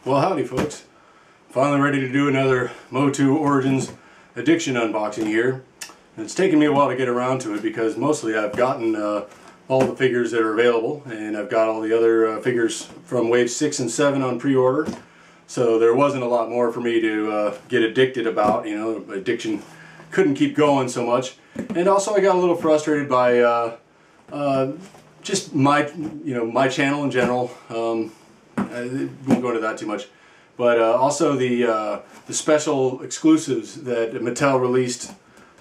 Well, howdy folks. Finally ready to do another MOTU Origins Addiction unboxing here. And it's taken me a while to get around to it because mostly I've gotten all the figures that are available, and I've got all the other figures from Wave 6 and 7 on pre-order. So there wasn't a lot more for me to get addicted about. You know, addiction couldn't keep going so much. And also I got a little frustrated by just my channel in general. I won't go into that too much, but also the special exclusives that Mattel released.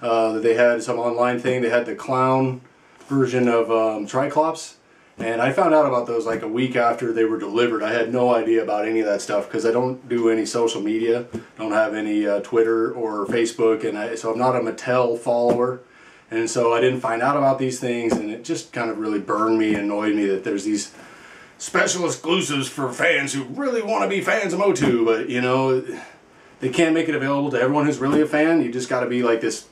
That they had some online thing. They had the clown version of Triclops, and I found out about those like a week after they were delivered. I had no idea about any of that stuff because I don't do any social media, don't have any Twitter or Facebook, and so I'm not a Mattel follower, and so I didn't find out about these things, and it just kind of really burned me, annoyed me that there's these special exclusives for fans who really want to be fans of MOTU, but you know, they can't make it available to everyone who's really a fan. You just got to be like this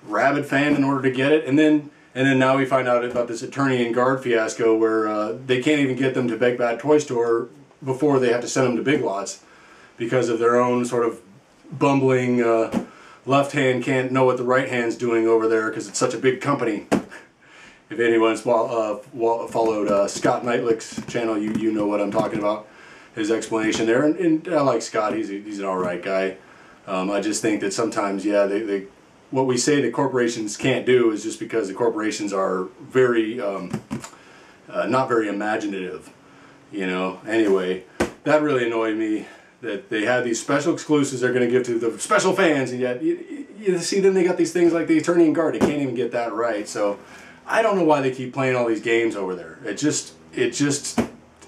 rabid fan in order to get it. And then now we find out about this attorney and guard fiasco where they can't even get them to Big Bad Toy Store before they have to send them to Big Lots because of their own sort of bumbling left hand can't know what the right hand's doing over there because it's such a big company. If anyone's followed Scott Knightlick's channel, you know what I'm talking about, his explanation there. And I like Scott, he's an alright guy. I just think that sometimes, yeah, what we say that corporations can't do is just because the corporations are very, not very imaginative, you know. Anyway, that really annoyed me that they had these special exclusives they're going to give to the special fans, and yet, you see, then they got these things like the attorney and guard. They can't even get that right, so I don't know why they keep playing all these games over there. It just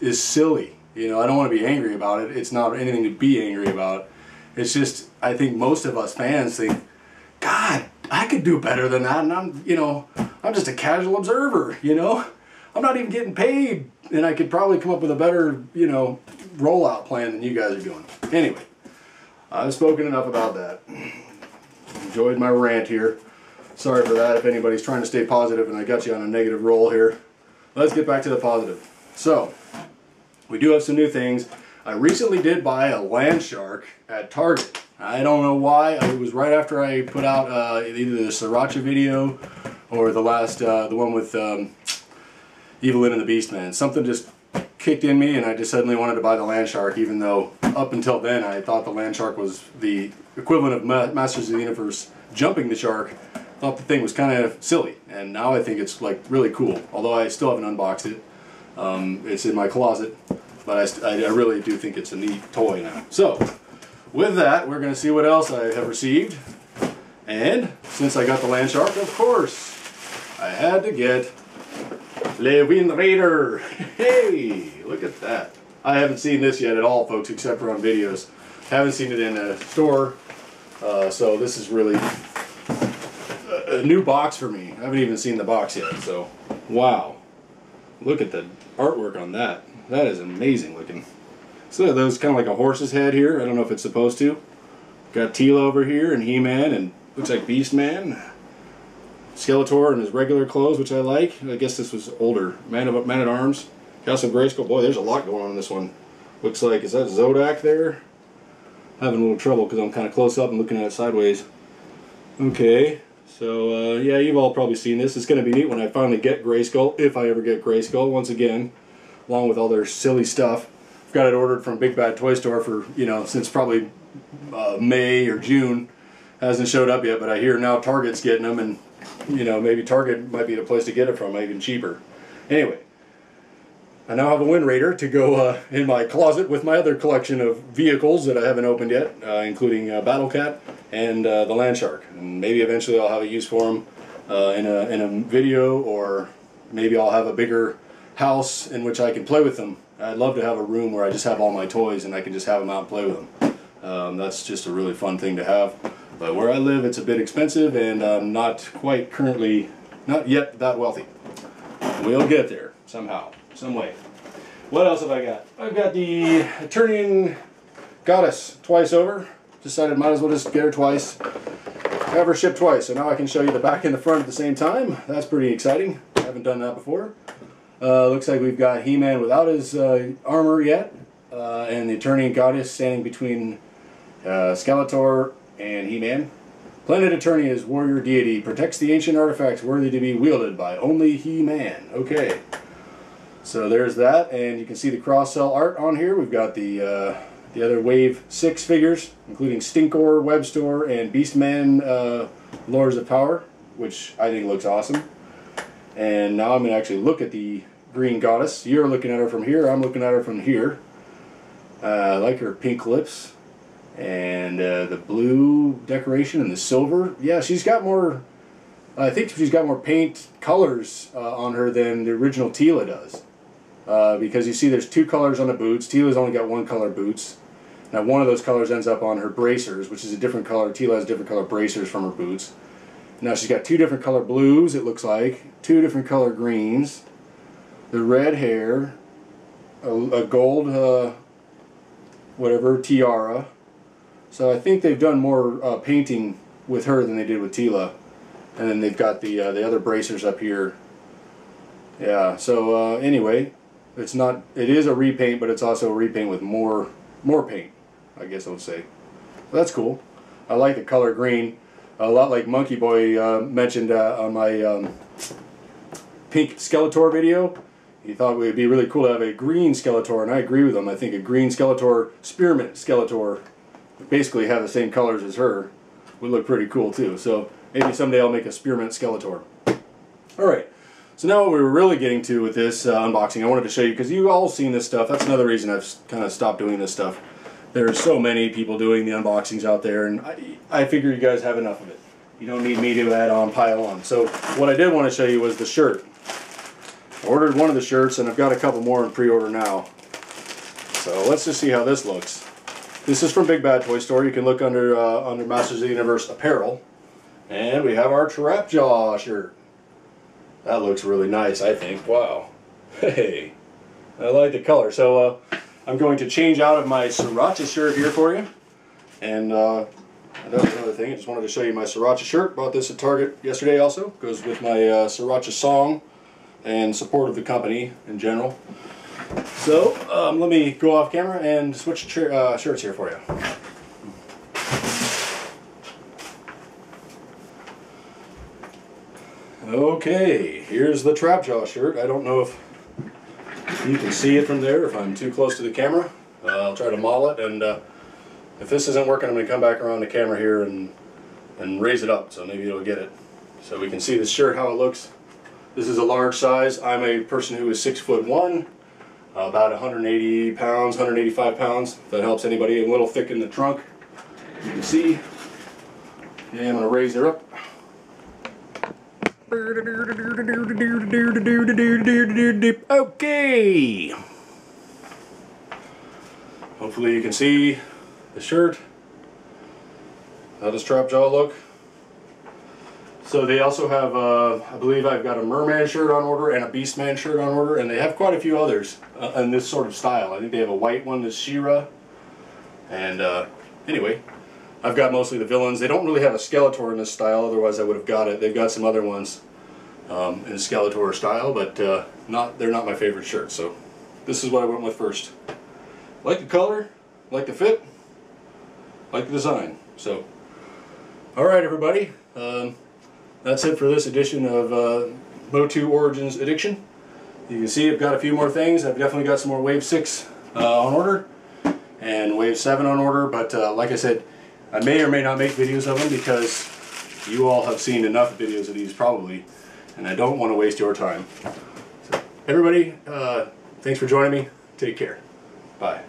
is silly. You know, I don't want to be angry about it. It's not anything to be angry about. It's just, I think most of us fans think, God, I could do better than that, and I'm just a casual observer, you know? I'm not even getting paid, and I could probably come up with a better, rollout plan than you guys are doing. Anyway, I've spoken enough about that. Enjoyed my rant here. Sorry for that if anybody's trying to stay positive and I got you on a negative roll here. Let's get back to the positive. So, we do have some new things. I recently did buy a land shark at Target. I don't know why. It was right after I put out either the Sriracha video or the last, the one with Evelyn and the Beastman. Something just kicked in me and I just suddenly wanted to buy the land shark, even though up until then I thought the land shark was the equivalent of Masters of the Universe jumping the shark. I thought the thing was kind of silly, and now I think it's like really cool. Although I still haven't unboxed it. It's in my closet, but I really do think it's a neat toy now. So, with that, we're going to see what else I have received. And since I got the land shark, of course, I had to get Le Wind Raider. Hey, look at that. I haven't seen this yet at all, folks, except for on videos. Haven't seen it in a store, so this is really a new box for me. I haven't even seen the box yet, so wow. Look at the artwork on that. That is amazing looking. So those kind of like a horse's head here. I don't know if it's supposed to. Got Teela over here and He-Man and looks like Beastman. Skeletor in his regular clothes, which I like. I guess this was older. Man at Arms. Castle Grayskull. Boy, there's a lot going on in this one. Looks like, is that Zodak there? Having a little trouble because I'm kind of close up and looking at it sideways. Okay. So, yeah, you've all probably seen this. It's going to be neat when I finally get Grayskull, if I ever get Grayskull, once again, along with all their silly stuff. I've got it ordered from Big Bad Toy Store for, since probably May or June. Hasn't showed up yet, but I hear now Target's getting them, and, maybe Target might be the place to get it from, even cheaper. Anyway, I now have a Wind Raider to go in my closet with my other collection of vehicles that I haven't opened yet, including Battle Cat and the Land Shark. And maybe eventually I'll have a use for them in a video, or maybe I'll have a bigger house in which I can play with them. I'd love to have a room where I just have all my toys and I can just have them out and play with them. That's just a really fun thing to have. But where I live, it's a bit expensive, and I'm not yet that wealthy. We'll get there somehow, some way. What else have I got? I've got the Eternian Goddess twice over. Decided might as well just get her twice. Have her shipped twice, so now I can show you the back and the front at the same time. That's pretty exciting. I haven't done that before. Looks like we've got He-Man without his armor yet. and the Attorney Goddess standing between Skeletor and He-Man. Planet Attorney is warrior deity, protects the ancient artifacts worthy to be wielded by only He-Man. Okay, so there's that, and you can see the cross-cell art on here. We've got the other Wave 6 figures, including Stinkor, Webstore, and Beastman Lords of Power, which I think looks awesome. And now I'm going to actually look at the Green Goddess. You're looking at her from here, I'm looking at her from here. I like her pink lips and the blue decoration and the silver. Yeah, she's got more, I think she's got more paint colors on her than the original Teela does. Because you see there's two colors on the boots. Teela's only got one color boots. Now one of those colors ends up on her bracers, which is a different color. Teela has different color bracers from her boots. Now she's got two different color blues, it looks like, two different color greens, the red hair, a gold whatever tiara. So I think they've done more painting with her than they did with Teela. And then they've got the other bracers up here. Yeah, so anyway, it is a repaint, but it's also a repaint with more paint, I guess I would say. Well, that's cool. I like the color green. A lot like Monkey Boy mentioned on my pink Skeletor video. He thought it would be really cool to have a green Skeletor, and I agree with him. I think a green Skeletor, Spearmint Skeletor, basically have the same colors as her, would look pretty cool too. So maybe someday I'll make a Spearmint Skeletor. Alright, so now what we were really getting to with this unboxing, I wanted to show you, because you've all seen this stuff. That's another reason I've kind of stopped doing this stuff. There are so many people doing the unboxings out there, and I figure you guys have enough of it. You don't need me to add on, pile on. So what I did want to show you was the shirt. I ordered one of the shirts, and I've got a couple more in pre-order now. So let's just see how this looks. This is from Big Bad Toy Store. You can look under Masters of the Universe apparel. And we have our Trapjaw shirt. That looks really nice, I think. Wow. Hey, I like the color. So I'm going to change out of my Sriracha shirt here for you. And that was another thing. I just wanted to show you my Sriracha shirt. Bought this at Target yesterday also. Goes with my Sriracha song and support of the company in general. So let me go off camera and switch shirts here for you. Okay, here's the Trapjaw shirt. I don't know if you can see it from there, if I'm too close to the camera. I'll try to model it, and if this isn't working, I'm going to come back around the camera here and raise it up, so maybe it'll get it. So we can see the shirt, how it looks. This is a large size. I'm a person who is 6'1", about 180 pounds, 185 pounds. If that helps anybody. A little thick in the trunk, you can see. And I'm going to raise her up. Okay. Hopefully you can see the shirt. How does Trapjaw look? So they also have, I believe I've got a Merman shirt on order and a Beastman shirt on order, and they have quite a few others in this sort of style. I think they have a white one, the She-Ra. And anyway, I've got mostly the villains. They don't really have a Skeletor in this style, otherwise I would have got it. They've got some other ones in Skeletor style, but they're not my favorite shirts. So this is what I went with first. Like the color, like the fit, like the design. So, alright everybody. That's it for this edition of MOTU Origins Addiction. You can see I've got a few more things. I've definitely got some more Wave 6 on order and Wave 7 on order, but like I said, I may or may not make videos of them because you all have seen enough videos of these probably, and I don't want to waste your time. So, everybody, thanks for joining me. Take care. Bye.